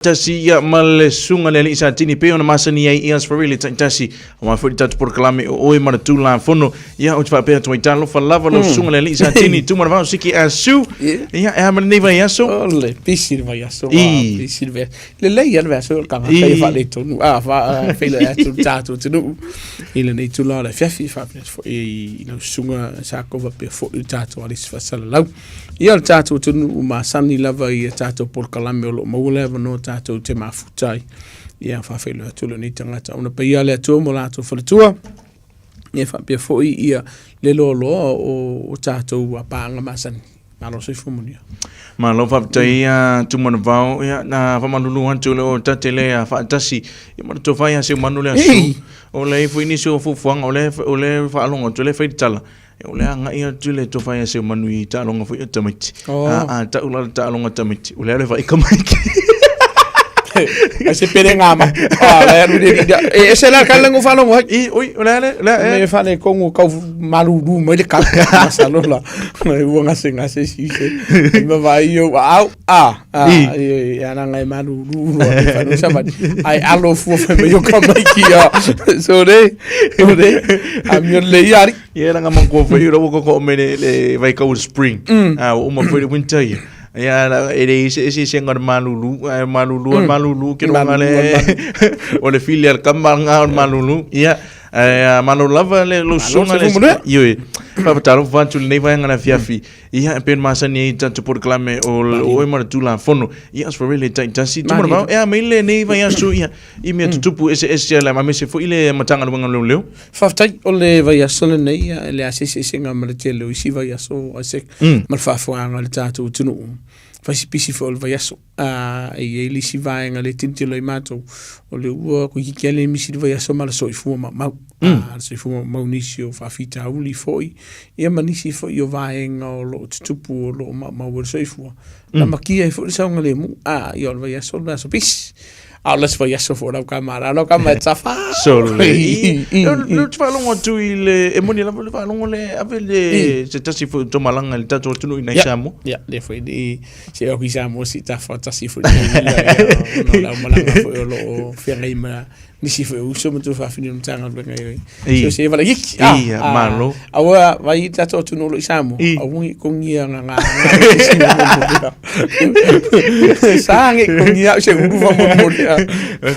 Tasi ia male sunga le isa tini pe ona masani ai ias for really tasi ma foi tatu por kalame Oe Male Tulafono ia o tfa pe to italo fa lava lo sunga le isa tini tu mar Siki AH-SHEW ia e ma nei vai aso ole pisir vai aso pisir ve le ia ve aso ka fa fa le tu fa fe le tu tatu tu ile nei tu la fiafi fa fo i no sunga sa ko va pe fo tatu ali fa sala lau ia tatu tu ma sani lava ia tatu por kalame o mo le no tātou te mafutai. Ia whawhelo atulu ni tangata. Una pa ia le atua mo lātou whalatua. Ia whapia fōi ia le loa o tātou a pāanga masani. Malo soi fumunia. Malo whaptai ia tumana vau. Ia na whamanulu hantu le o tatele a whaatasi. Ia mara tō whai hase manule asu. O le fo inisi o fufuanga. O le whaalonga. O le whaitala. O le anga ia tule tō whai hase manui tālonga fo ia tamiti. Taula tālonga tamiti. O le ale whai kamaiki. Ese perengama la e se la kala ngo falo ngo oi la me fale kongo ka maludu me le ka masalo la e wonga singa se si se me vai yo au ya na ngai maludu no fa sabat ai alo fu fe me yo ka mai kia so de am yo le yari ye na ngam ko fe yo ko me le vai ka spring o mo fe winter ye ya ese sengar malulu que no ngale o le filial kamanga malulu ya malulu lava le lo songa le yo pa talo vantu le vai ngana fiafi ia pen masani tanto por clame o Male Tulafono ia for really tasi tu mo e mele nei vai asu ia I me tupu ese la mame se fo ile matanga lo ngalo leo faftai o le vai asu le nei le asese senga male tele o si vai asu ase mal fa fo anga le tatu tunu fasi pisi fo vai asu e ele si vai ngale tintilo I mato o le ua ko ki le misi vai asu mal so fu ma se fu ma unisio fa fita uli foi ia manisi foi yo vai ngo lo tupu lo ma wo so fu la makia e fo sa ngale mu yo vai asu la so pis let's vai asu fo la kamera no kamera tsafa so no tfa longo tu ile e moni la va longo le avele se tasi fo to malanga le tatu tunu ina chamo ya le foi di se o kisamo si ta fa tasi fo no la malanga fo lo ferima nisi fo uso mo tu fa fini no tanga lo ngai so se va la malo awa vai tatu tunu lo isamo awu kongia nga sange kongia se ngu va mo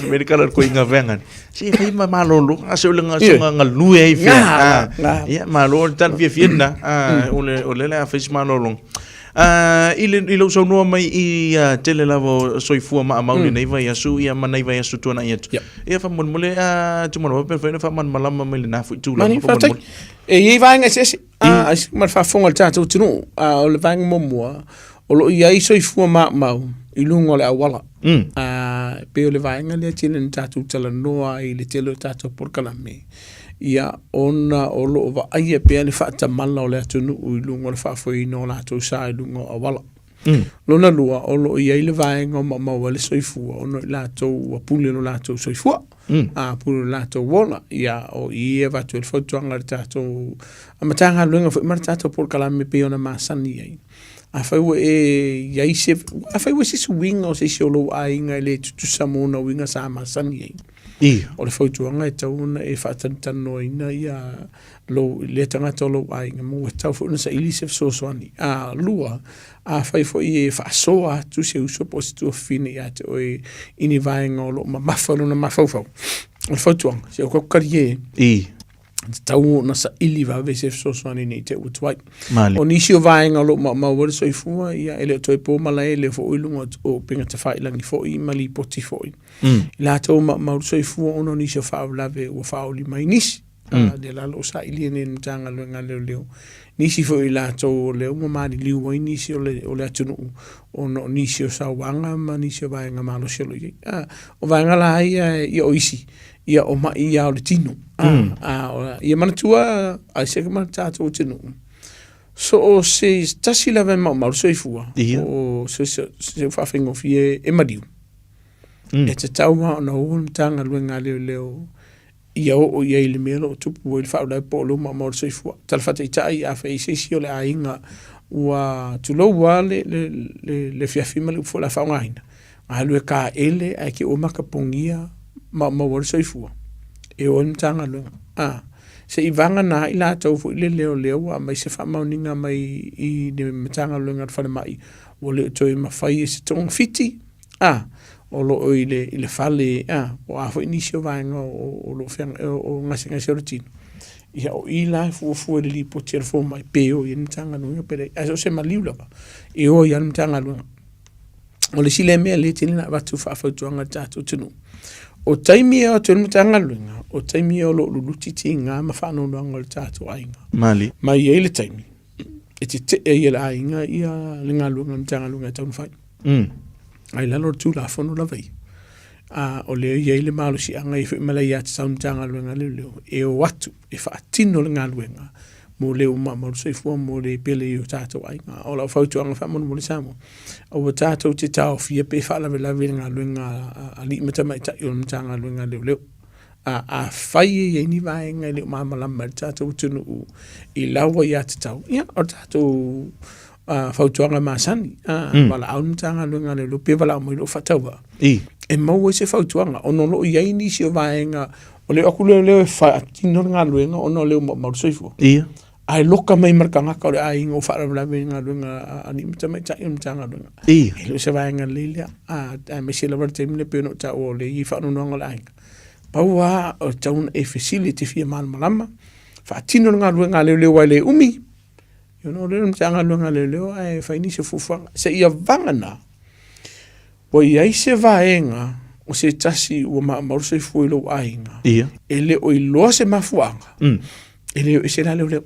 medical ko inga vengan si fai malo lo ase o lenga so nga lu e fia ya malo tan fiena o le la fes malo long ile so no mai I tele lavo soifua ma mauni nei vai asu ia manai vai asu tona ia ia fa mon mole tu mo pe fa man malama mai na fu tu la e vai nga se as mar fa fonga tatu tunu o le vai mo o lo ia soifua ma mau I lungo le awala pe o le vai nga le tele tatu tala noa I le tele tatu por kalame ia ona o lo va ai pe le fa ta mala o le tunu I lungo le fa foi no la to sa I lungo awala lona lua o lo ia le vai nga ma le soifua o no la to pule no la to soifua pule la to wona ia o ia va to el foto anga tato amatanga lunga foi mar tato por kalame pe ona masani ai afai e ia se afai se swing o se solo ai nga le tu Samoa winga sa masani ai o le foto anga tauna e fa tantano ina ia lo le tanga tolo ai nga mo tau fo na sa ilisef so soani lua fai fo e fa soa tu se uso posto fine ya to ini vai ngolo ma mafalo na mafofo o foto anga se ko karie tau na sa ili va ve se so soani ni te utwai o nisi o vai ngolo ma wo so ifua ia ele to po mala ele fo ilunga o pinga te fai langi fo I mali poti fo la to ma so ifua ono nisi o fa lave o fa oli mai nisi de la lo sa ili ni mtanga lo ngale leo nisi fo ila to le mo mali liu o nisi o le atunu o no nisi o sa wanga ma nisi o vai nga malo shelo o vai nga la ia o isi ia o ma ia o le tino ia manatua ai se ma tato tino so o se tasi la va ma so ifua o se fa fingo fie e madiu e te tau ma na o tanga luenga leo ia o ia ile melo tupu il fa da polo ma so ifua tal fata itai a fa se si o le ainga wa tu lo wale le fiafima le fo la fa ngaina Alue ka ele ai ke o makapongia ma wale soifua. E o ni tanga lunga. Se I vanga na I la tau fu ile leo a mai se whamauninga mai I ne matanga lunga whane mai wale toi mawhai e se tong fiti. O lo ile whale o a fo inisio vaenga o lo whianga o ngasi o rotino. Ia o I la fu ele li po tira fo mai peo I matanga lunga pere. Aso se maliu lava. E o I matanga lunga. O le sile mea le tini na watu whaafautuanga tātou tunu. O taimi o tunu matanga lunga, o taimi o lo lulutiti ngā mawhano nuanga le tātou ainga. Mali. Mai e le taimi. E te e le ainga ia le ngā lunga matanga lunga taunu whai. Ai lalo tulafono la vai. O leo ia le malo si anga I malai ati taunu matanga lunga leo. E o watu, e whaatino le ngā lunga. Mo leo maru soifua mo le pele I o tātou ainga. O la whautuanga whamonu mo le Samoa. O tātou te tau fia pe whaalawe lawe ngā luenga a li matamai tai o matanga luenga leo. A whai e ni vaenga leo mamalama le tātou tunu I lawa I ati tau. Ia, o tātou whautuanga masani. Wala au matanga luenga leo pe wala mo ilo whataua. E mau e se whautuanga. O no lo iai nisi o vaenga. O leo aku leo e whai atino ngā luenga o no leo maru soifua. Ia. Ai loka mai markanga ka o le ai ngo whaalawe ngā luenga a ni matamai tai o matanga luenga. Ia. E lo se vaenga lelea. A me se lawa te mine peo no ta o le I whaanu noanga le ainga. Paua o tauna e facility fia malama. Whaatino ngā luenga leo ai le umi. Yo no leo matanga luenga leo ai whaini se fufuanga. Se ia vangana. Po iai se vaenga o se tasi ua maru se fui lo ainga. Ia. E le o I loa se mafuanga. E leo e se la leo.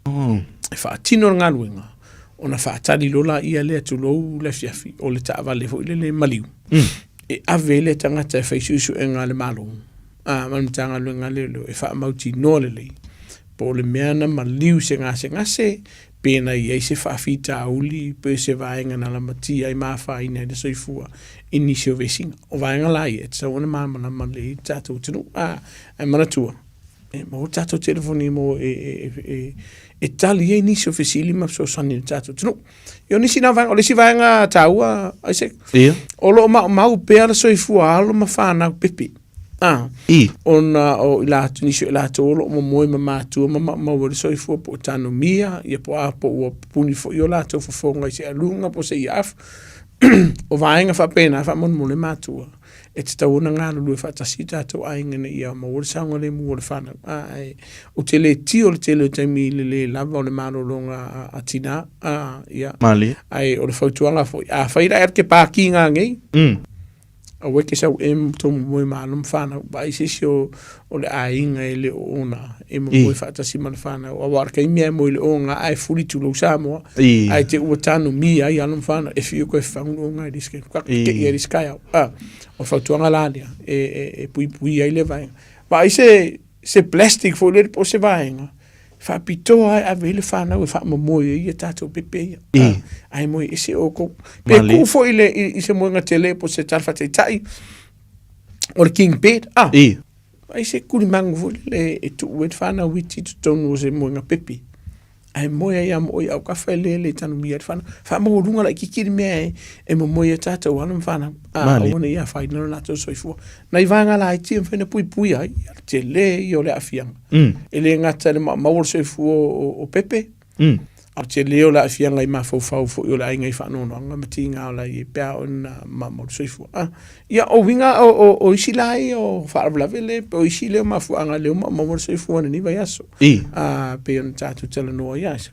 E whaatino ngā luenga. O na whaatari lola ia lea tu lou le fiafi. O le taawale fo ile le maliu. E ave le tangata e whaisusu e ngā le malo. Manutanga luenga leo. E whaamauti noa le lei. Po le meana maliu se ngase. Pena I se whaafita uli. Pe se vaenga na la matia I mawha ina de soifua. Inisio vesinga. O vaenga lai e. Tsa wana mamana mali. Tātou tinu. E manatua. Mo tātou telefoni mo e tali e nisi o fesili ma so sani tātou tunu. Yo nisi na vanga, o lesi vanga taua, Isaac. Ia. O lo mau pēra soifua alo ma whānau pepe. Ona o ilatu nisi o ilatu o lo mo moe ma mātua ma wale soifua po tāno mia, ia po a po ua puni fo i o lātou fofonga I se alunga po se I af. O vaenga whapena, whamon mo le mātua. E te tauna ngā lulu e whatasi tātou aingana ia ma wale saunga le mu wale whanau. O te le ti o le te le taimi le lava o le mālolonga a tina. Ia. Mali. Ai o le whautuanga fo. A whaira er ke pāki ngā ngei. A weke sau e tomu moe mālum whanau. Ba I sisi o le ainga e le ona. E mo moe whatasi ma le whanau. A warka I mea moe le onga ai furi tulu Samoa. Ai te ua tānu mia I alum whanau. E whio koe whangu o ngai riske. Kwake ke ia riskai au. O whautuanga lālia. E pui ai le vaenga. Ba I se plastic fo le po se vaenga. Whapitoa ai a vele whanau e whamamoe I a tātou pepe ia. Ai moe I se oko. Pe kufo I se moenga tele po se tarwhate tai. O le king bed. Ai se kurimangu fo le e tu uet whanau witi tu tonu o se moenga pepe. Ai moe ia moe au ka whaelele tanu mia te whanau. Whamau runga lai kikiri mea e mo moe tātou anam whanau. Awana ia whainano lātou soifua. Nai vanga lai tia mwhena pui ai. Te le I o le afianga. E le ngata le mawar soifua o pepe. Au te leo la afianga I mawhau fo I o le ainga I whanono. Anga mati ngā o lai e pēa o na mawar soifua. Ia o winga o isi lai o whaaravlavele. O isi leo mafuanga leo mawar soifua na niwa yaso. Pe on tātou tala noa yaso.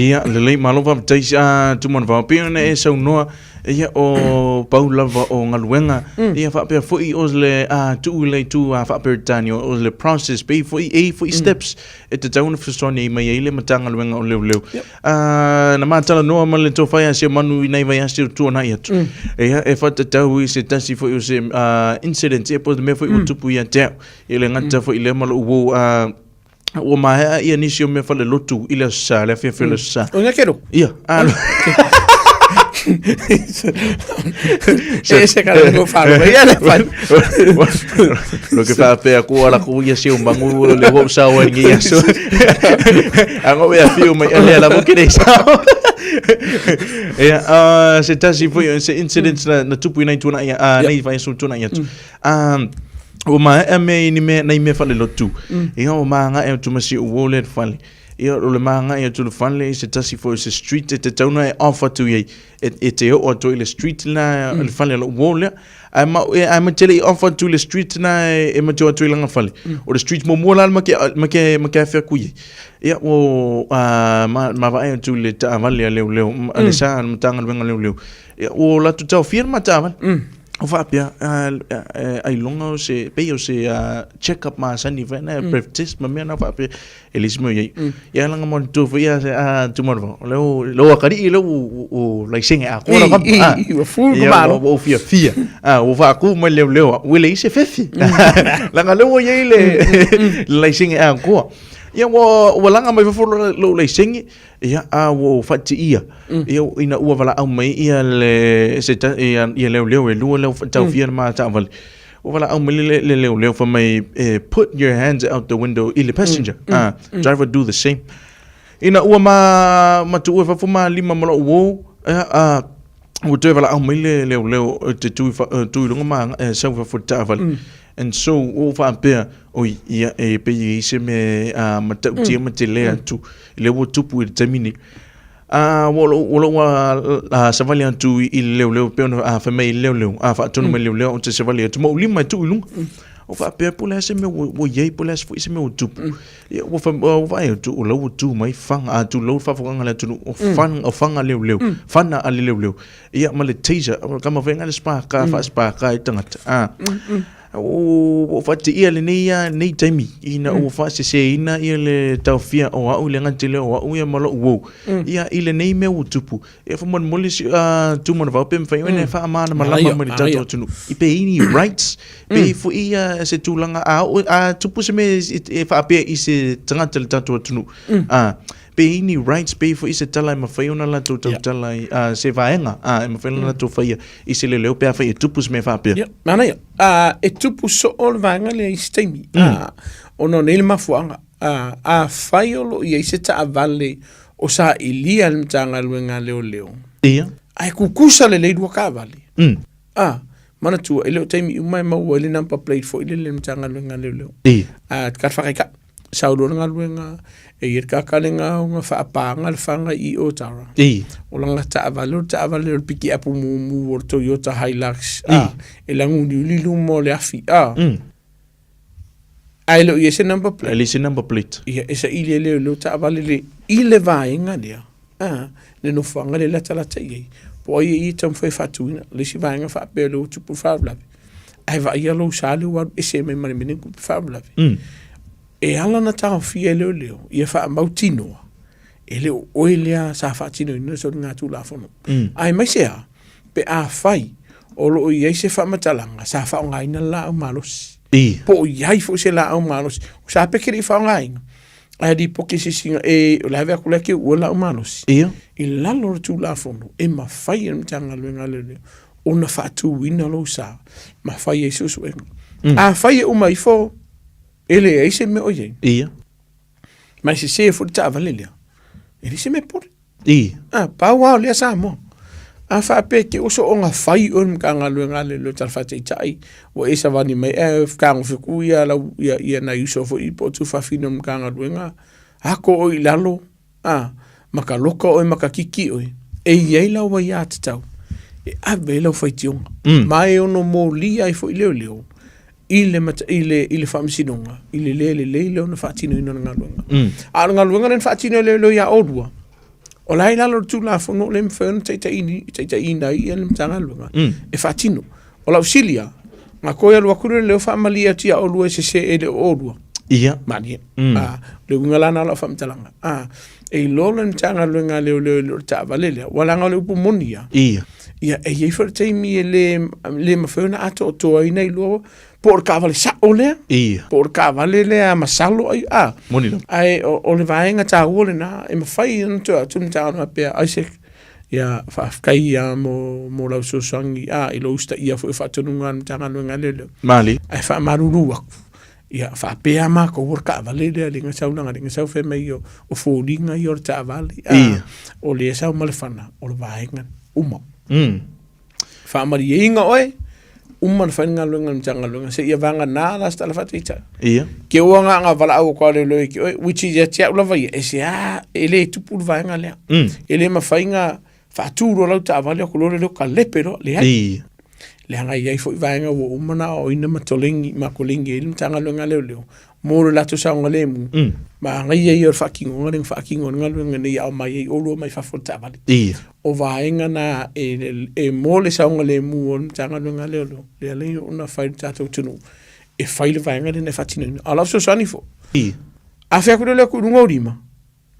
Ia, lelei malova mtaisi tumana whapena e sau noa ia o paulava o ngaluenga ia whapea fui o le tuulei tu whapea tani o le process pe fui steps e te tauna whasoni mai e le matanga luenga o leo na mātala noa ma le tōwhai se manu I nei vai ase o tuana I atu ia e whatatau I se tasi fui o se incident e po me fui o tupu ia teo I le ngata fui le malo uo o mahea ia nisi o me whale lotu I le sa le fia le sa o nga kero ia Se cara go falo ia le fa lo que fa pe ku ala ku ia se bangu le ho sa wa ngi so anga we afio mai ale la mo kire sa se tasi foi se incident na tupu ina tuna ia nei vai so tuna ia o ma me ni me nei me fale lotu ia o ma nga e tu masi o wallet fale ia o le manga ia tu le fale se tasi foi se street te tauna e offer tu ye e te o to le street na le fale lo wallet I'm tele offer to le street na e ma to langa fale o le street mo mola ma ke fa ku ye ia o ma va tu le ta vale le le sa mtanga venga le o la tu ta firma ta o fa pia ai longa se pe o se check up ma sani vena breath test ma me na fa pe elismo ye ya langa mo tu ia tu mo lo akari lo o like sing a ko na o full ma o fia o fa ku mo le o le se fefi langa lo ye le like sing a ko ia wo langa mai fo lo le sing ia wo fati ia ina ua vala au mai ia le se ia le e lu le tau fia ma ta val o vala au mai le for mai put your hands out the window ile passenger driver do the same ina ua ma tu ua fa ma lima mo wo o te vala au mai le te tu longa ma sa fa ta val and so o fa pe o ia e pe se me mata utia mate le tu le wo tupu te mini wo sa vale tu i le pe no fa me le fa tu no me le o te se vale tu mo lima tu lu o fa pe pula se me wo ye pula se se me o tupu wo fa vai tu o lo tu mai fanga tu lo fa fanga le tu o fanga le fana ale le ia ma le teaser kama venga le spa ka fa spa ka tangata o fati ia le nei taimi ina o fa se ina ia le taufia o au le ngantile o au ia malo wo ia ile nei me utupu e fa mon molisi tu mon va pem fa ina fa mana malama mo tato tunu ipe ini rights pe fu ia se tulanga a tupu se me e fa pe i se tangata le tato tunu pe ini rights pe fu i se tala ma fa ona la tu tala se vaenga ma fa ona tu fa i se le leo pe fa i tupu se me fa pe mana ia e tupu so ol vanga le istemi ono nel mafuanga fai olo ia se ta vale o sa ilia le mtanga luenga leo ia ai kukusa le dua ka vale mana tu ele taimi umai mau ele number plate fo ile mtanga luenga leo ka fa ka saudo nga luenga e ir ka kalenga nga fa panga le fanga I o tara o langa ta vale piki apu mu Toyota Hilux e langu ni lu mo le afi ai lo yese number plate ia esa ile le ta vale le ile vai nga dia le no fanga le la ye po I tam foi fatuina le si vai nga fa pelo tu por favor ai vai ia lo sale wa ese me mani ku favor e ala na tau fia leo ia fa mautino ele o elea sa fa tino no so nga tulafono ai mai sea pe a fai o lo ia se fa matalanga sa fa nga ina la o malos po ia fo se la o malos sa pe kiri fa nga ina ai di poki se singa o la ve akula ke o la o malos i la lo tulafono e ma fai en tanga luenga leo o na fa tu wina lo sa ma fai e susu a fai o mai fo ele ai se me oye mas se for ta valelia ele se me por pa wa le sa mo a fa pe ke o so nga fai o mkanga luenga le tal fa tai o esa vani mai ka ngo fiku ia la ia na yuso fo I po tu fa fino mkanga luenga hako o ilalo maka loka o maka kiki o e ye la wa ya tau e a vela fa tion mai ono mo li ai fo leo ile famsinonga ile le no fatino ino ngalunga ngalunga nen fatino le ya odua o lai la lo tulafono le mfen tata ina ia le mtangalunga e fatino o la auxilia nga ko ya lo akuru le familia tia o lo se ele odua ia mani le ngalana la famtalanga e lo le mtangalunga le ta valelia wala ngalo pumonia ia e ye forte mi le mafona ato to ina lo por cavale sa ole por cavale le masalo ai monilo ai o le vaenga ta ole na e mafai no to tu ta no pe ai se ia whaafkai ia mo lau sosangi i lo usta ia fu whaatonunga tanga luenga lele. Mali. Ai whaamaruru aku. Ia whaapea mako worka avale lea linga saunanga linga sau whema i o fōringa i o ta avale. O lea sau malefana o le vaenga uma. Whaamari e inga oe umman whainga luenga mtanga luenga se ia vanga nā lasta la whatuita. Ia. Ke ua ngā wala au kwa le loe ki oe which is ya tia ula vai e se ele tupu le vaenga lea. Ele ma whainga whaatūro lau ta avale o kolore leo ka lepero le hai. Le hanga iai fo i vaenga ua umana o ina matolengi ma kolengi ili mtanga luenga leo leo. Mōre lato saunga le mu. Ma ngai iai or whakingonga ring whakingonga luenga nei au mai ei olo mai whafo ta avale. O vaenga na e mōle saunga le mu o mtanga luenga leo leo. Le alei una whaile tātou tunu. E whaile vaenga le ne whatino. Alau so sani fo. A whea kure leo kurunga o rima.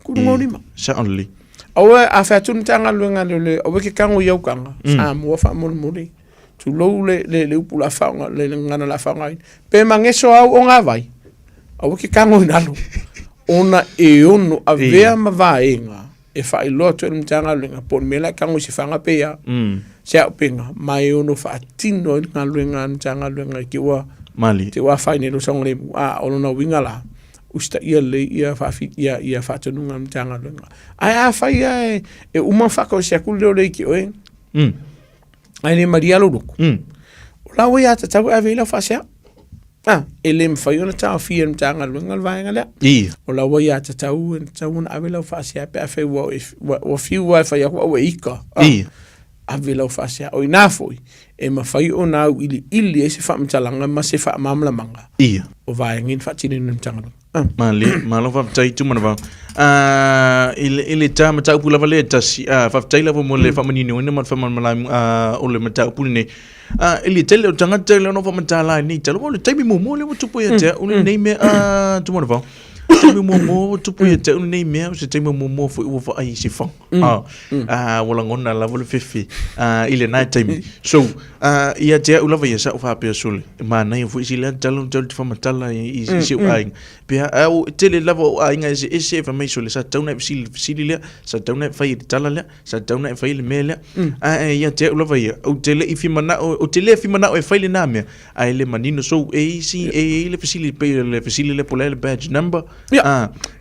Kurunga o rima. Certainly. Awe a whea tunu tanga luenga leo leo. Awe ke kango iau kanga. Samoa wha mole mole. Tu lou le upu la whaunga. Le ngana la whaunga. Pe mangeso au o ngā vai. Awe ke kango inalo. Ona e ono a vea ma vaenga. E wha iloa tu mtanga luenga. Por mela kango si whanga pea. Se au penga. Ma e ono wha atino i ngā luenga mtanga luenga. Ki ua. Mali. Te ua whaine lo song le mu. Ono na winga la. Usta ia le ia whawhit ia whatanunga mtanga luenga. Ai a whai e uma whako se aku leo le ki oe. Ai le maria lo ruku. O la wea ta tau a veila whasea. Ele mwhai ona tau fia mtanga luenga le vaenga lea. O la wea ta tau na avela whasea pe a whai wa fiu wai whai aku awe ika. Avela whasea. O ina foi. E mawhai o nau ili e se whamtalanga ma se whamamla manga. O vaengin whatine mtanga luenga. Mali, malo whaptai tu mana wau. Ile tā matau pula wale tasi, whaptai lawa mo le whamanini o ina mat whamanmalai o le matau pula nei. Ile tele o tangata le no whamantalai nei tala, o le taimi mo le mo tupu ia te, o le nei mea, tu mana wau. Taimi mo tupu ia te, o le nei mea, o se taimi mo fo iwa wha ai si whang. Wala ngona la wale whiwhi, ile nai taimi. So, ia te ulawa ia sa o whapea sole. Ma nei o fo isi lea tala, te whamatala i si o ainga. Pea, tele lava o ainga e se e whamai sole, sa tauna e fisili lea, sa tauna e whai tala lea, sa tauna e whai le mea lea. Ia te ulawa ia, o tele i whimana, o tele whimana o e whai le nā mea, ai le manino, so e isi, e le fisili le pola le badge number.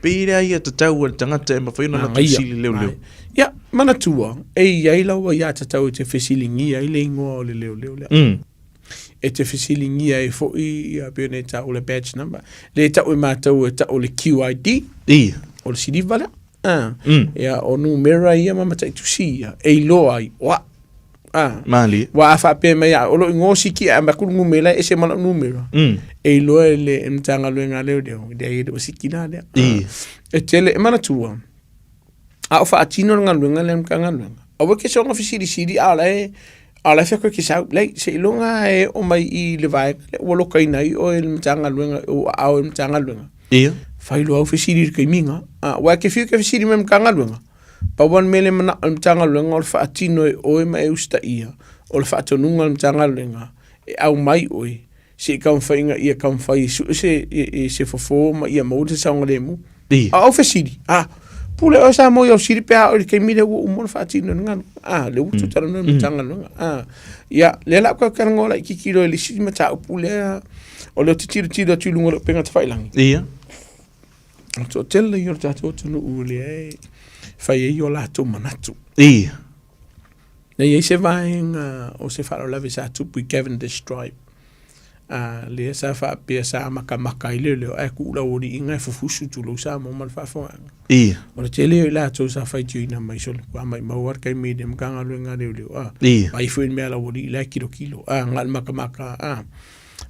Pea ia te tau a tangata e mawhaiona na fisili leo leo. Ia, mana tua, e iai laua ia te tau te fisilingia i le ingoa o le leo leo lea. E te fisilingia e fo i a pio ne tau le badge number. Le tau e mātau e tau le QID. O le siriva lea. Ia, o numera ia mamatai tu si ia. E loa i, wa. Mali. Wa a whape mai a, o lo ingo siki a makuru ngumela e se mana numera. E loa le mtanga luenga leo leo. Dea e do siki na lea. E tele, e mana tua. A o whaatino ngā luenga le mkanga luenga. A wake songa fisiri ala e wheko ki sau. Lei, se ilonga e o mai i le vai. Ua loka inai o e mtanga luenga, o au e mtanga luenga. Whailo au fisiri kai minga. Wa ke whiu ke fisiri me mkanga luenga. Pa wan mele mana mtanga luenga o le whaatino e oe ma e usta ia. O le whaatonunga mtanga luenga. E au mai oe. Se kam whainga ia kam whai. Se fofo ma ia mauta saunga le mu. Au fisiri. Pule o sa mo yo siri pe o ke mire o mo fatino nga le utu tara no mtanga nga ya le la ko kan ngola ki kilo le si mata pule o le tiro tu lungo penga te failang to tell your tato to no ule fai yo la to manatu na ye se vai o se faro la visa tu pu Kevin Destroy le sa fa pe sa maka ile le a ku la ori inga fufusu tu lo sa mo mal fa fo o le tele la to sa fa tu ina mai sol kwa mai ma war kai me dem kanga lo nga le ai fu me la ori la kilo ngal maka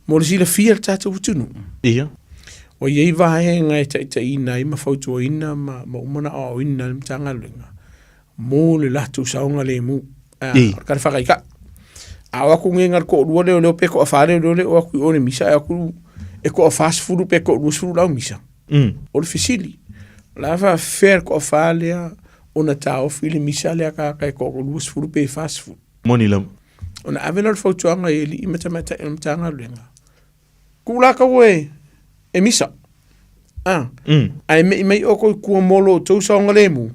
mo le sila fiel tatu tunu o ye va nga ta ina ma fa tu ina ma mo na o ina mtanga lo nga mo le la tu sa nga le mu ka fa ka awa ku ngengar ko do le pe ko afare le o ku o misa aku e ko fast food pe ko do suru la misa o fisili la va fer ko falia ona ta o fili misa le ka ko do suru pe fast food monilam ona avenol fo tuanga eli imata mtanga lenga kula ka we e misa ai me o ko ku molo to so ngale mu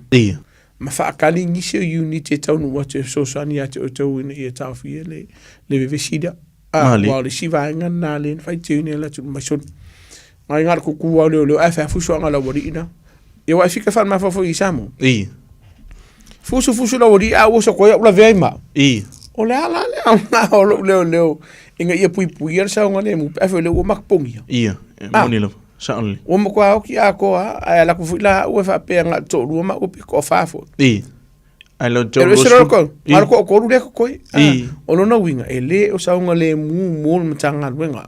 ma whaakali ngisi o uni te tau nua te sosani a te o tau ina i a tau fia le vevesida. Wao le sivaenga nā le whai te uni ala tunu maison. Ngai ngara kuku au leo e whea fusu anga la wari ina. Ia wai fika whan mawhafo i Samoa. Fusu la wari a uosa koe ula vea ima. O le ala leo. Inga ia pui ar saunga le mu pefe leo ua makapongi. Moni lo. Certainly. Ua makua au ki a koa a la kufu ila ua whapea ngā tō rua ma upi ko whafo. Ai lo tō rua suru. Mara ko o koru leka koe. O lona winga e le o saunga le mu matanga luenga.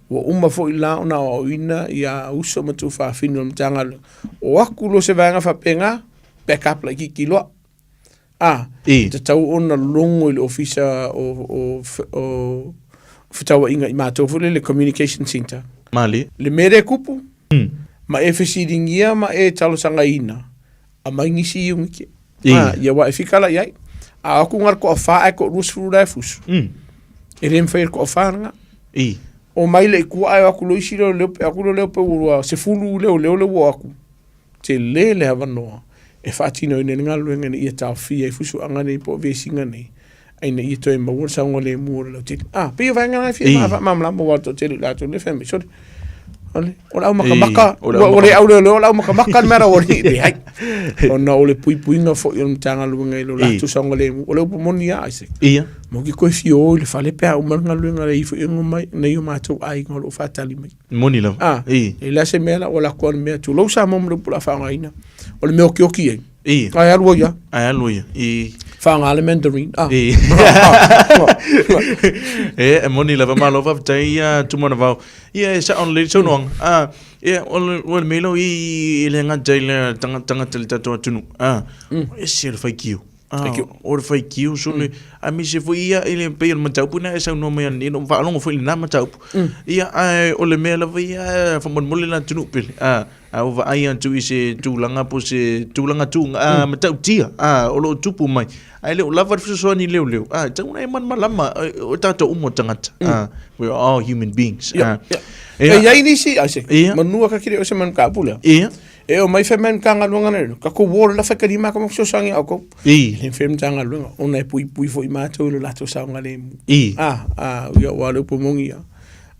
Ua uma fo ila ona o ina ia uso matu whawhinu matanga luenga. O aku lo se vanga whapea back up like ki loa. Te tau ona longo i le ofisa o whatawa inga i mātou le communication center. Mali. Le mere kupu. Ma e whesiringia ma e talosanga ina. A mai ngisi iungi ke. Ia wa e whikala iai. A aku ngar ko a wha e ko rusfuru rai fusu. E rem whair ko a whananga. O mai le kua ai aku loisi leo leo pe urua. Se fulu leo aku. Te le havanoa. E whaatino ina ngā luenga ni ia tau fia e fusu anga nei po vesinga nei. Aina ia toi maua saunga le mua lau tini. Pia vanga ngai fia mamla mo wato tele lato le femi. Sorry. O lau makamaka. O le au leo lau makamaka mera o le hai. O na o le pui nga fo i mtanga luenga i lo lato saunga le mua. O le upo moni a aise. Mo ki koe fio o le fale pea umanga luenga le ifo i ngomai. Na iyo mātou ai ngolo whatali mai. Moni lau. E la se mea la o la kua mea tu. Lau sa mamu le pula whaanga ina. O le mea oki ai. Ai alua ia. Whaanga ale Mandarin. E moni lava malova tai tumana vau. Ia sa on le sonong. O le melo i le ngata le tanga tele tato tunu. E se le fai kiu. O le fai kiu sone a mi se foi ia ele pe ma taupu na sa no me ni no va longo foi na ma taupu. Ia o le melo ia fa mon mole na tunu pe. O va ai antu i se tūlanga po se tūlanga tūnga ma tau tia o lo tupu mai ai leo lava so ni leo tau nei man malama o tato umo tangata we are all human beings e ai ni si ase manua ka kire o se man ka pula e o mai femen ka ngalunga ne ka ko wor la fa ka ma ko so sangi o ko le fem tanga lunga ona e pui fo i ma to lo lato sa ngale we wa lo pomongia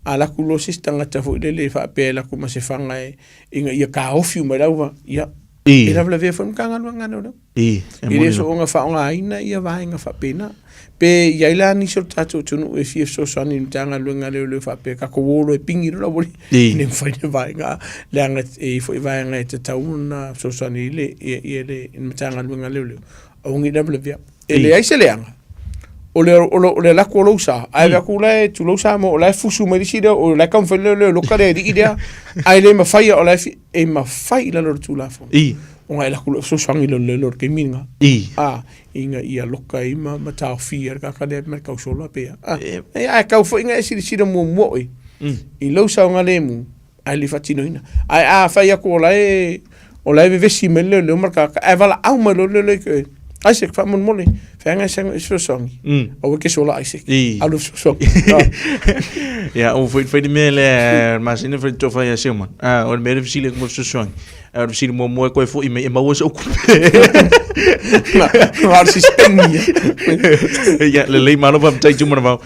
ala kulo sistanga tafo le fa pela ko ma se fanga inga ia ka ofiu ma lawa ia ira vla ve fon kanga luanga no e so nga fa nga ina ia va nga fa pena pe ia ila ni so tato tunu e fi so so ni tanga luanga le fa pe ka ko wolo e pingiro la boli ni fa ni va nga le nga e fo va nga te tauna so so ni le le tanga luanga le o ngi vla via e le ai se le anga o le la ko lo sa ai va ku le tu lo sa mo la fusu me disi o la kan fe le lo ka de idea ai le ma fai o la e ma fai la lo tu la fo o ngai la ku so sangi lo ke minga inga ia loka i ma ta fier ka de mer ka so la pe ai ka fo inga si mo i lo sa nga le mu ai le fatino ina ai fai ko la o la ve si me le marka ai va la au ma lo ke Isaac fa mon mole fanga sang so songi o ke so la Isaac alu so so ja o foi de mele mas in for to fa ya Siona o me refsile mo so songi o refsile mo ko foi me ma was ook maar si spengi ja le malo va tai tu mo va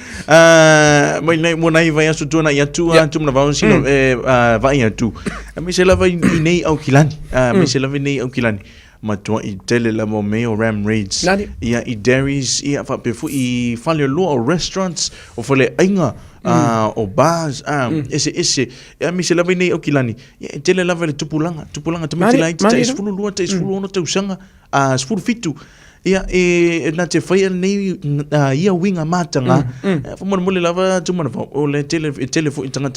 mai mo nai vai so tu na ya tu tu mo va sino vai ya tu me se la vai nei au kilani me se la vai nei au kilani matua i tele la mo meo ram raids ia i dairies ia fa pe fu i fale lo restaurants o fale ainga o bars ese ia mi se la vene o kilani ia tele la vele tupulanga te mati ta isfulu lua te isfulu ono te usanga sfulu fitu ia na te fai nei ia winga matanga fa mo mole lava tu mo o le tele fu itanga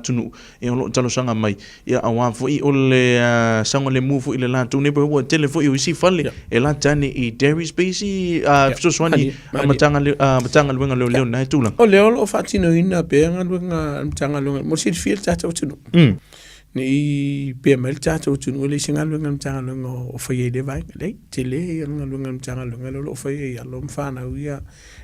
tunu e o talo sanga mai ia awa fu i o le sanga le mu fu ile la tu ne bo tele fu i si fale e la tani i dairy space so swani matanga luenga leo na tu lang o leo o fatino ina pe nga luenga matanga luenga mo si feel tata tunu ni pe mel tata tunu le singa luenga matanga luenga o fai de vai le tele nga luenga matanga luenga lo fai ya lo mfana uia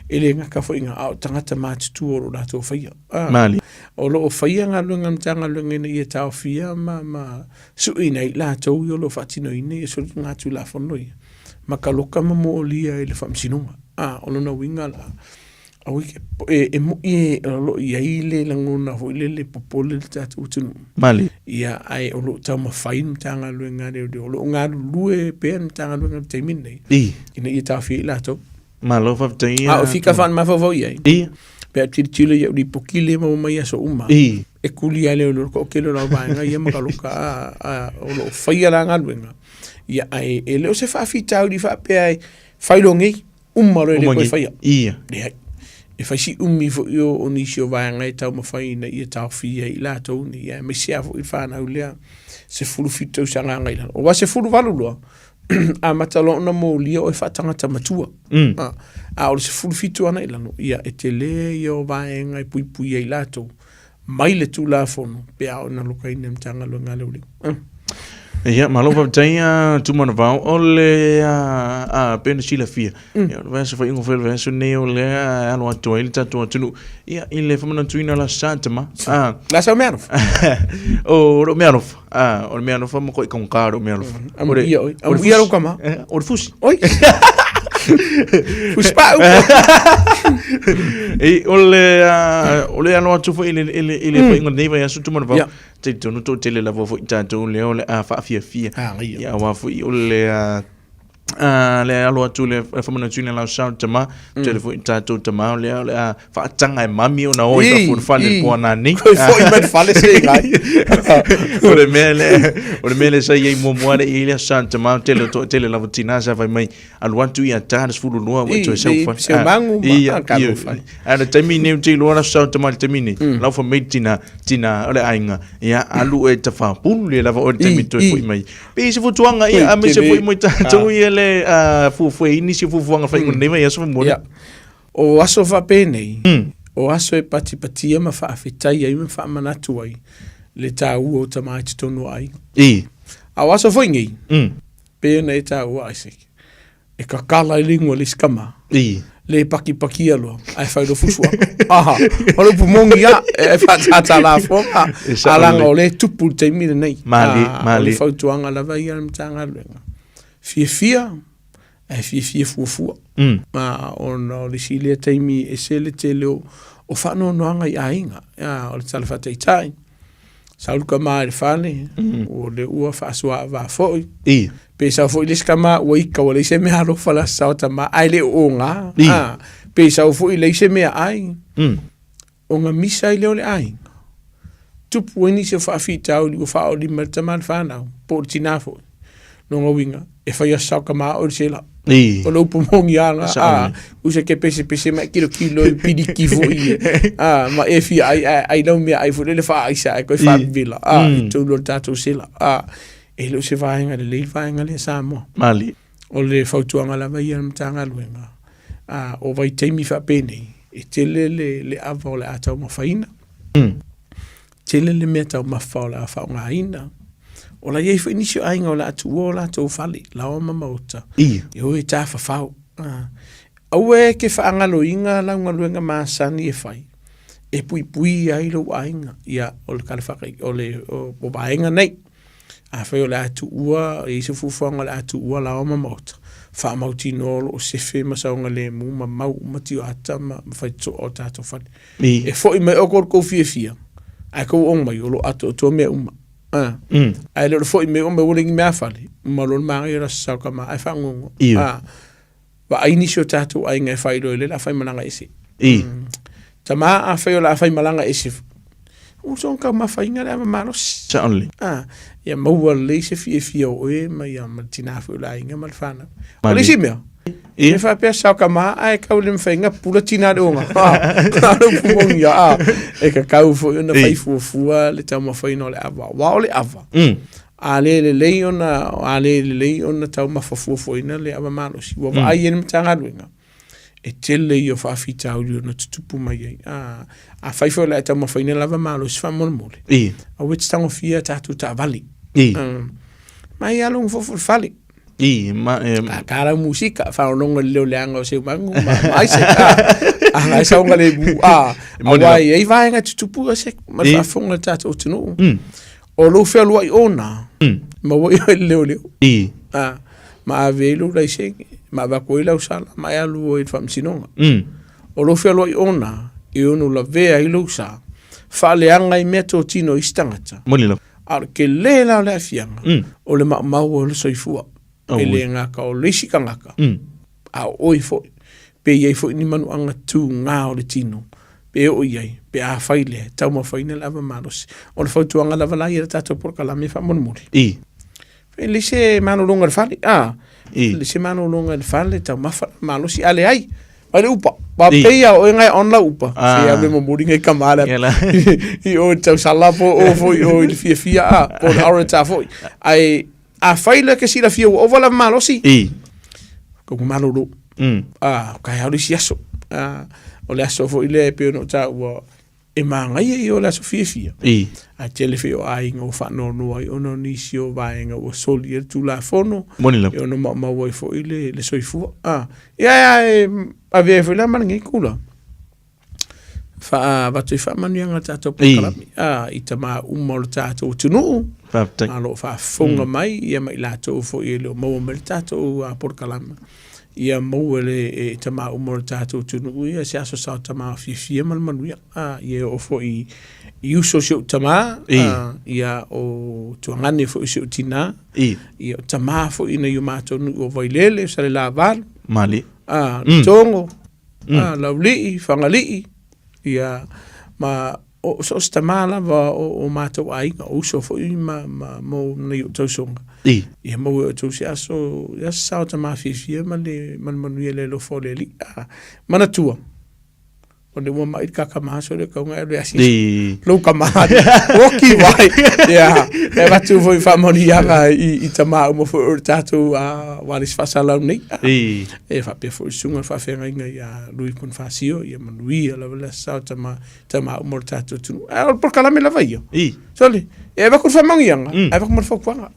ele nga ka fo inga au tangata mat tu o la to fai mali o lo fai nga luenga matanga luenga ni ta fia ma su ina la to yo lo fatino ina so nga tu la fono makaloka mamolia le famsinunga ono na winga la au e mo lo ile langona ho ile popole tatu tunu mali ia ai o lo tama fain tanga luenga de lo nga lue pen tanga luenga temine ina ia ta fi la to malo fa tanga o fika fan ma fo ia pe tile ia di pokile mo mai so uma e kuli ale lo ko ke lo ba nga ia makaloka o lo faia la nga luenga ia ai ele o se fa fita di fa pe ai failongi umaro le ko faia ia e fai si umi fo io onisio vai ngai tau mawhaina i tau fia i la tau ni ia me sia fo i whanau lea se fulu fitau sanga ngai la o wa se fulu walu loa a matalo na mo lia o e whatangata matua a o se fulu fitu ana ilano ia e te le i o vai ngai pui pui i la tau mai le tulafono pe a o na luka ina mtanga lo ngale uli ia malo fa tanga tu mana va ole a pena sila fia ia va se fa ingo fel va se neo le alo ato ele tatu tunu ia ile fa mana tuina la santa ma la sa meano o ro meano o meano fa mo ko con caro meano ore ia ro kama o fusi oi Fuspa e ole ano atu fo ile fa ingo neiva ya su tu mana va te tonu to tele la vo tato le ole a fa fia ya wa fo ole le alo atu le fa mana tuna la sa tama telefone tato tama le a fa tanga mami ona o fa fu fa le pona ni fo i met fale se ngai ole mele sa ye mo mo ile sa tama tele la votina sa vai mai alo atu ia tas fu lo o to se fa se mangu ma ka lo fa ana tami ne ti lo na sa tama tami ni la fo mai tina ole ainga ia alu e ta fa pul le la o tami to fu mai pe se fu tuanga ia a me se fu mo tato ia fu inisi fu nga fa ingo nema yeso mo o aso fa pene o aso e pati ma fa afetai ai ma fa manatu ai le tau o tamai tonu ai a aso fo ngi pene e tau ai se e ka kala lingo le skama le paki alo ai fa do fusua o le pumongi ya e fa tata la fo ala ngole tupu te mi nei mali fa tuanga la vai am tanga lenga fia fia fua ma ona le silia taimi e sele tele o whano noanga i ainga o le tala whatai tai sauruka maa le whane o le ua whaasua wa foi pe sau foi le skama ua ika wa le se mea alo whala sauta ma ai le o ngā pe sau foi le se mea ai o ngā misa i leo le ainga tupu eni se whaafitau li ua whao li martamana whanau po tina foi no ngawinga e whai asau ka maa o le sela o lo pumongi anga usa ke pese ma kilo i pidi kifo i ma e fi ai lau mea ai fule le wha aisa e koe wha vila i tau lo tatou sela e lo se vaenga le leil vaenga le Samoa mali o le whautuanga la vai ana mtanga luenga o vai teimi wha pene e tele le ava o le atau mawhaina tele le mea tau mawha o le afa o ngā ina o la iei whainisi o ainga o la atu o la tau whali, la o mamauta. I o e tā whawhau. Au e ke whaangalo inga launga luenga maasani e whai. E pui ai lo ainga. Ia o le kalawhakai, o le o baenga nei. A whai o la atu ua, e se fufuanga la atu ua la o mamauta. Wha mauti nolo o sefe masaunga le mu, ma mau mati o ata, ma whai to o tātou whali. E fo i mai o kor kou fia. Ai kou ong mai o lo ato o tō mea uma. Ai le fo i me o me wolingi mea fali ma lo ma ira sa ka ma ai fa ngongo wa ai ni sho tatu ai ngai fa ilo le la fa malanga isi tama a fa yo la fa malanga isi o son ka ma fa inga la ma no sa only ya mo wa le se fi o e ma ya ma tina fa la inga mal fa na le si me e fa pe sa ka ma ai ka ulim fa inga pula tina do nga ka no pumong ya e ka ka fo na fa fu le tama fa ino le ava wa le ava ale le leona tau mafafuafo ina le ava malosi wa ai en mtanga luenga e tele yo fa fita audio no tupu mai ai a faifo la tau mafaina lava malosi fa molmole a wit tango fia tatu ta vali mai along fo fali cara música fa no le leanga o seu mango mai se ai sa unga le bu ai ai vai nga tupu se ma fa fonga tatu tunu o lo fe lo ai ona ma wo leo ma avelu la isengi ma va koila usala ma ya lu o fam sinonga o lo felo I ona I ono la vea I lo sa fa le anga I meto tino istangata Monila ar ke le la le fianga o le ma o le soifua ke le ngaka o le sikangaka a oi fo pe ye fo ni manu anga tu nga o le tino pe o ye pe a faile tau ma faina lava malos o le fotu anga lava la ia tato por kala me fa mon muri pe le se manu longa le fale le se manu longa le fale tau ma malos I ale ai ale upa pa pe ya o ngai on la upa se ave mo muri ngai kamala I o tau sala fo o fo o il fia por aura ta fo ai a faile ke si la fia o vala malosi ko malolo kai hauri si aso o le aso fo ile pe no ta o e manga I o la sofia a telefe o ai ngo fa no no ai ono nisio vai ngo o Oe Tulafono e ono ma wo fo ile le soifu ya ave fo la man ngi kula fa va tu fa man yanga tato po kalami I tama mo tato tunu alo fa fonga mai ia mai la to fo ile mo mel tato por kalama ia mouele e tama umor tatou tunu ia se aso sa tama fifia mal manuia ia o fo I uso se tama ia o tuangane fo se tina ia tama fo ina yu mato nu o vailele sa le lavar mali tongo lauli fangali ia ma o so tama la o mato ai o so fo ma mo nei to songa ia mo to se aso ia sa tama fifia male manuele lo fo le li mana tua onde mo mai kaka so le ka ngai asi lo kama roki vai ia e va tu foi famonia I tama mo fo tato waris fasala nei e fa pe fo sunga fa fenga ia lui con fasio ia manuia la sa tama mo tato tu por kala me la vai soli e va con famonia e va con fo kwanga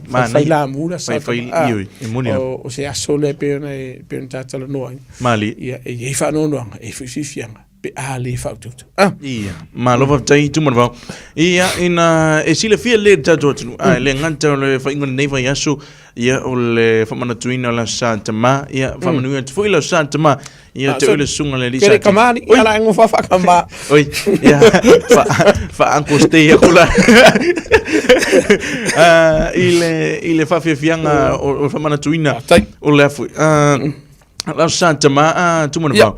mana fa la mura sa fa io e monina o se asole pe tato no mali ia e fa no e fianga pe ale faututu ia ma lova tai tu marva ia ina e sile fia le tato tu le nganta le fa ingon nei vai aso ia o le fa mana tuina la santa ma ia fa manu tu foi la santa ma ia te le sunga le lisa ke kamani ala ngo fa kama oi ia fa anko stay kula ile fa fianga o fa mana tuina o le fu la santa ma tu marva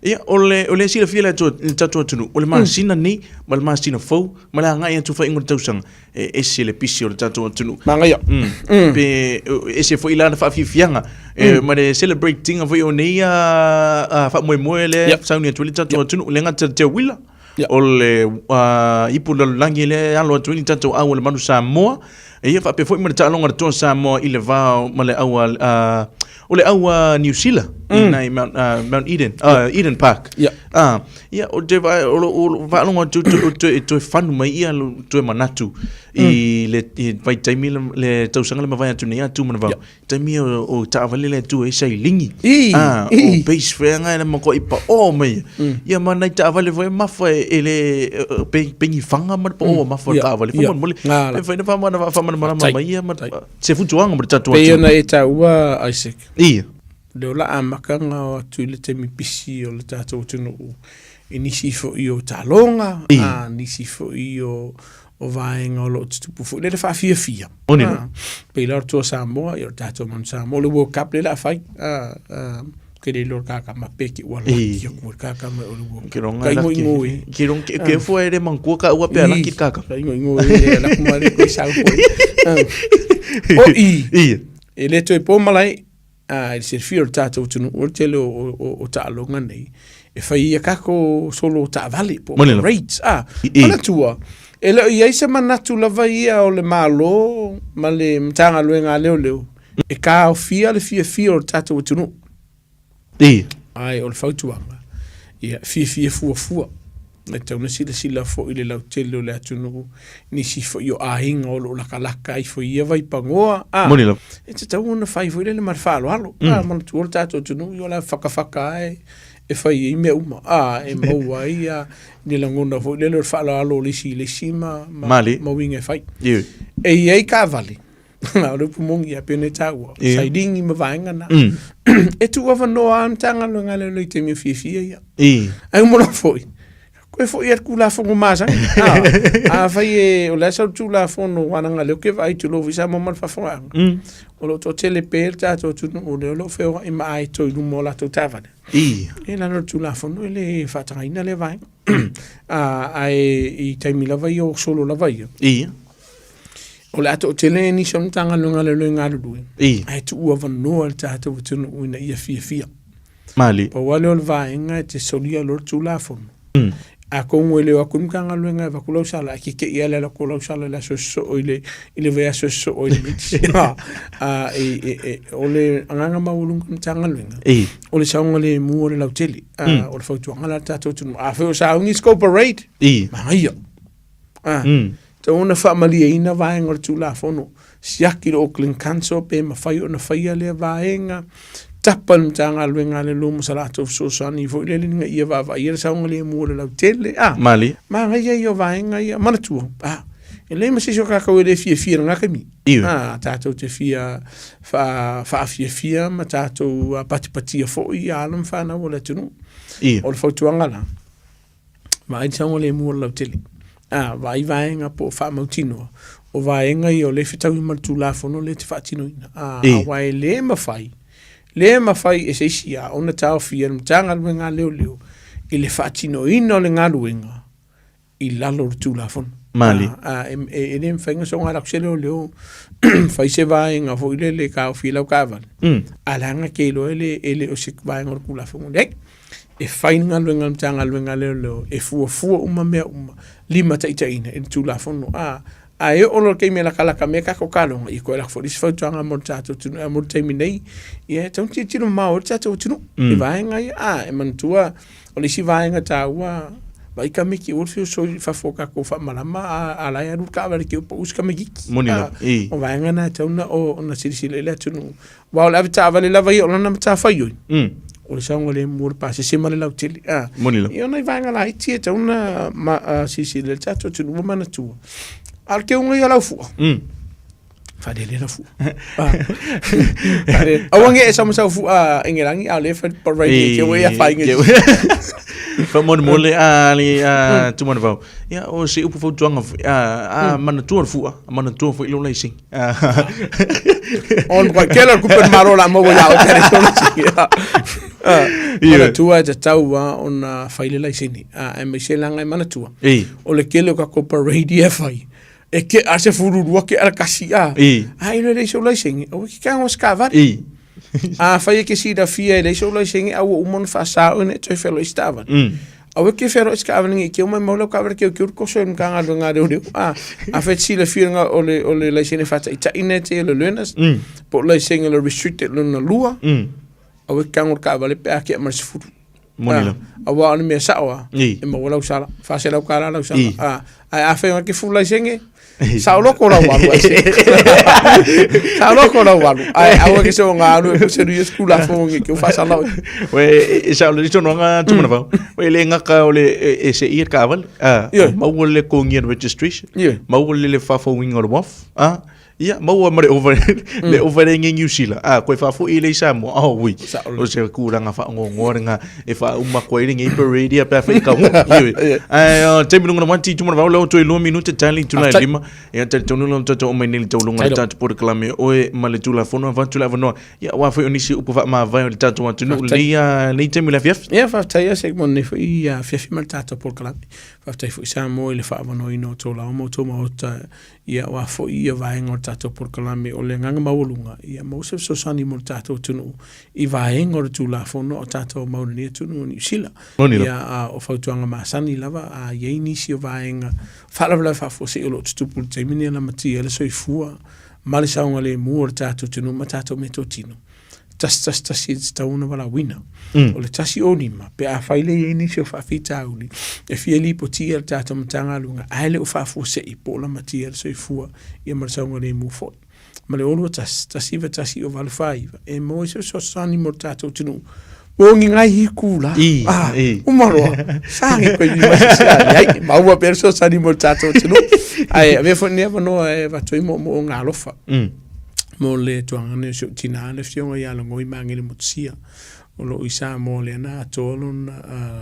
ia ole sila fia to tato tunu ole masina ni mal masina fo mala nga ia tu fa ingo tausang e sile pisio tato tunu manga ia pe ese fo ila fa fianga mare celebrating of yo nia fa mo le sauni tu tato tunu le nga te wila ole ipula langile alo tu tato awal manu Samoa ia fa pe fo mo ta longa to Samoa ile va male awal ole awa New Zealand in Mount Eden Park ia o te va longa tu fanu mai ia tu manatu I le vai taimi le tausanga le mavai atu nei atu mana va taimi o taavale le tu e sai lingi o base fenga le mako ipa o mai ia mana taavale voi mafa ele pengi fanga ma po mafa taavale fa mole le fa mana mai ia se futuanga ma tatu pe na eta ua Isaac ia le ola amakanga o tu le temi pisi o le tatu tunu inisi fo io talonga nisi fo io o vaenga o lo tupu fu le fa fia pe la to Samoa io tato man Samoa le World Cup le la fai ke le lor ka ma peki wala ki ko ka ma o lo ke ronga la ki ron ke fo ere man ko ka ua pe la ki ka ngo la kuma le ko sa o e le to e po malai il se fio tato tunu o tele o talonga nei e fai ka ko solo ta vale po rates ana tua ele ia se manatu lava ia o le malo male mtanga luenga leo e ka o fia le fia o tato tunu ai o le fautuanga ia fia fu le tau na sila fo ile lau tele le atunu ni si fo yo ahinga o la kalaka I fo ia vai pangoa e te tau na fai fo ile le marfalo alo man tu o tato tunu yo la faka ai e fai I me uma e mo ai ni la ngona fo le falo alo le si ma winga fai e ai ka vale o le pumongi a pene taua sai dingi ma vaenga na e tu ava no am tanga lo ngale lo te mi fifia ia ai mo la foi ko foi at kula fo masa a vai e o la sa tulafono wana ngale ke vai tu lo visa mo mal fa fo o lo to tele per ta to tu no lo fe o ma ai to lu mo la to tava e la no tulafono le fa traina le vai ai te mi la vai o solo la vai o le ato tele ni son tanga lunga le lunga lu ai tu ua no al tato tu no ina ia fia mali po wale ol vaenga te solia lor tulafono a kongo le akun kanga lunga va kulo sala ki ke ia le kulo sala la so ile ve so ile ole anga maulung tanga lunga ole saunga le mu le lauteli ole fa tu anga la tato tu a fe sa ungi scoperate ma ia te ona family ina vaenga o tulafono siaki lo Auckland Council pe ma fai ona fai le vaenga tapan tanga luenga le lumo salato so sani fo le linga ia va ia sa ngale mo le tele mali ma ia io vaenga ia manatu ele ma si so ka ko le fia nga kami tato te fia fa fia ma tato pati fo ia alam fa na wala tunu o le foto ngala ma ai sa ngale mo le tele vai vaenga po fa mautino o vaenga i o le fitau i tulafono le te fatino ina vai le mafai e se sia ona tau fia mtanga luenga leo i le fatino ina o le ngaluenga i lalo tulafono mali e le mfenga so ngala kusele leo fai se vaenga fo ile le ka fila kaval alanga ke lo ele o sik vaenga o tulafono e fainga luenga mtanga luenga leo e fua uma mea lima taitaina e tulafono e olo ke me la kala me ka ko kalo i ko la folis fa tanga mo tato tu mo terminei e tau ti tino ma o tato tu e vai nga e mantua o le si vai nga taua vai ka me ki o fio so fa foka ko fa malama ala ya ru ka va ke o uska me ki monino o vai nga na tau na o na silsile le tu wa la vita va le la vai o na mata fa yo o le sango le mur pa se se male la utili monilo io na vai nga la ti tau na silsile tato tu mo mana tu al ke unga ya la fu fadele la fu awange e sama sa fu engelangi ale fa parade ke we ya fa nge fa mon mole ali tu mon va ya o se upu fo tuanga mana tu fu ilo lai sing on kwa kela ku per marola mo ya o tere so ona tua te taua ona faile lai sini e me se langa mana tua o le kele ka ko parade ya fai e ke ase fururua ke ala kasi ai no le so lai singi o ki kan os kavar fai ke si da fia le so lai singi au umon fa sa o ne te felo estava o ke fero estava ni ke o mai mo kavar ke ko so en kan ala nga de a fet si le fia nga o le lai singi fa ta ine te le learners po lai singi le restricted luna lua o ke kan o kavar le pe ke mas furu monilo awa ni me sawa e mo wala usala fa se la kala la usala a fe ke fu lai singi sa loko la walu sa loko la walu ai ke so nga no se ri skula fo ngi ke fa sala we sa lo dicho no nga tu na we le nga ka ole se ir kaval ma wole ko ngi registration ma wole le fa fo wing or off ma wa mare le over ngi usila ko fa fo ile sa mo wi o se ku nga fa ngor nga e fa uma ko ile ngi parade pa fa ka te mi ngona manti tu na lo to lo minute tali tu na lima e te tonu lo to o menil to lo nga ta por clame Oe Male Tulafono va Tulafono ya wa fo onisi upo va ma va le tatu tu no le te mi la fief fa ta ya se mon ne fo ia fief mal tatu por clame fa ta fo Samoa le fa va no ino to la mo to ma ia wa fo ia va ngor tato por kalame o le nganga maulunga ia mo se so sani mo tato tunu I va ngor tulafono o tato mauluni tunu ni sila ia o fa tuanga masani lava a ye ni si va nga fala la fa fo se o tupu te mini la matia le so fua mali sa ngale mo tato tunu matato metotino tas sta una vala wina o le tasi onima pe a faile ye ni se fa fita uli e fieli potia tato mtanga lunga ale o fa fo se I pola matia so fua ia marsa ngale mo fo male olo tasi o val faiva e mo se so sani mo tato tunu bongi ngai hikula o maro sangi ko ni mai ma ua perso sani mo tato tunu ai ave fo ne no va toi mo ngalofa mo le tuanga ne so tina le fionga ya lo ngoi mangele motsia o lo isa mo le na tolon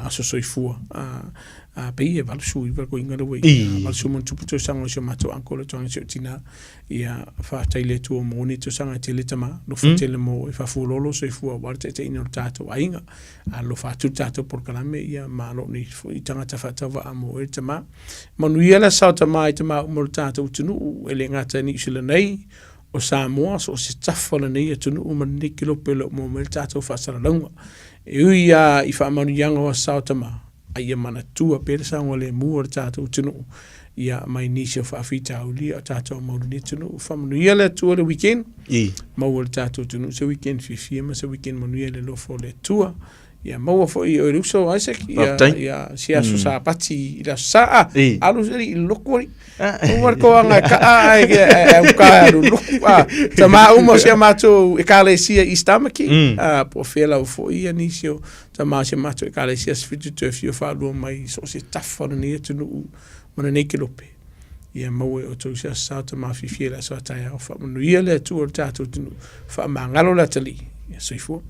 aso soifua a pe e val sui per ko inga we val sumo tuputo sanga so mato ancora tuanga so tina ia fa taile tu mo ni to sanga tele tama lo fa tele mo fa fulolo soifua wa te ino tato ainga a lo fa tu tato por kalame ia ma lo ni i tanga ta fa tava amo e tama manuela sa tama i tama mo tato tunu ele ngata ni sila nei o Samoa so se tafala nei tunu uma ni kilo pelo mo mel tato fa sala longa e ia I fa manu yanga wa sautama ai mana tua persa ngole mu tato tunu ia mai ni se fa fita uli tato mo ni tunu fa manu yele tua le weekend mo tato tunu se weekend fi ma se weekend manu yele lo fo le tua ia mau fo I ruso Isaac ia sia so sa pati ila sa alu seri lokori o ko anga ka ai ka lu tama umo sia mato ekalesia istamaki po fela fo ia nisio tama sia mato ekalesia fitu to fio fa lu mai so se tafo ni tunu mana nekelope ia mau o to sia sa tama fi fiela so tai fa manu ia le tu o tato tunu fa mangalo la tali ia so ifo